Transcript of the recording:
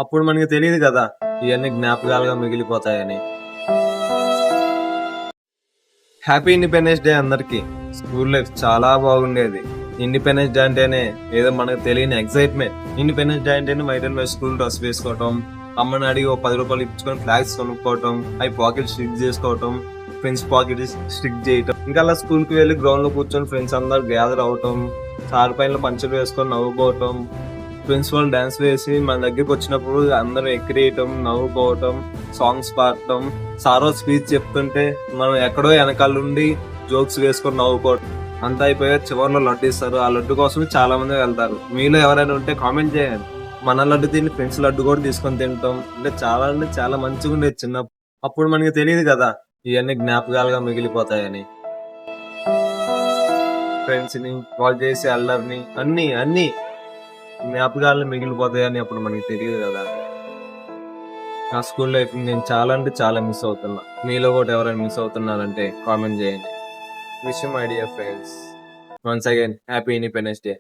అప్పుడు మనకి తెలియదు కదా ఇవన్నీ జ్ఞాపకాలుగా మిగిలిపోతాయని. హ్యాపీ ఇండిపెండెన్స్ డే అందరికి. స్కూల్ లైఫ్ చాలా బాగుండేది. ఇండిపెండెన్స్ డే అంటేనే ఏదో మనకు తెలియని ఎక్సైట్మెంట్. ఇండిపెండెన్స్ డే అంటేనే white and white school dress వేసుకోవటం, అమ్మని అడిగి ఓ 10 రూపాయలు ఇచ్చుకొని ఫ్లాగ్స్ కొనుక్కోవటం, అవి పాకెట్ స్టిక్ చేసుకోవటం, ఫ్రెండ్స్ పాకెట్ స్టిక్ చేయటం, ఇంకా అలా స్కూల్ కి వెళ్ళి గ్రౌండ్ లో కూర్చొని ఫ్రెండ్స్ అందరు గ్యాదర్ అవటం, సార్ పైన పంచులు వేసుకొని నవ్వుకోవటం, ప్రిన్సిపల్ డాన్స్ వేసి మన దగ్గరికి వచ్చినప్పుడు అందరం ఎక్కిరేయటం, నవ్వుకోవటం, సాంగ్స్ పాడటం, సారో స్పీచ్ చెప్తుంటే మనం ఎక్కడో వెనకాలండి జోక్స్ వేసుకొని నవ్వుకోవటం. అంతా అయిపోయా చివరిలో లడ్డు ఇస్తారు. ఆ లడ్డు కోసం చాలా మంది వెళ్తారు. మీలో ఎవరైనా ఉంటే కామెంట్ చేయండి. మన లడ్డు తిని ఫ్రెండ్స్ లడ్డు కూడా తీసుకొని తింటాం. అంటే చాలా మంచిగా ఉండేది చిన్నప్పుడు. అప్పుడు మనకి తెలియదు కదా ఇవన్నీ జ్ఞాపకాలుగా మిగిలిపోతాయని. ఫ్రెండ్స్ ని వాళ్ళు చేసే అల్లరిని అన్ని అన్ని జ్ఞాపకాలు మిగిలిపోతాయని అప్పుడు మనకి తెలియదు కదా. నా స్కూల్ లైఫ్ నేను చాలా అంటే చాలా మిస్ అవుతున్నా. మీలో కూడా ఎవరైనా మిస్ అవుతున్నారంటే కామెంట్ చేయండి. Wish my dear friends, once again happy independence day.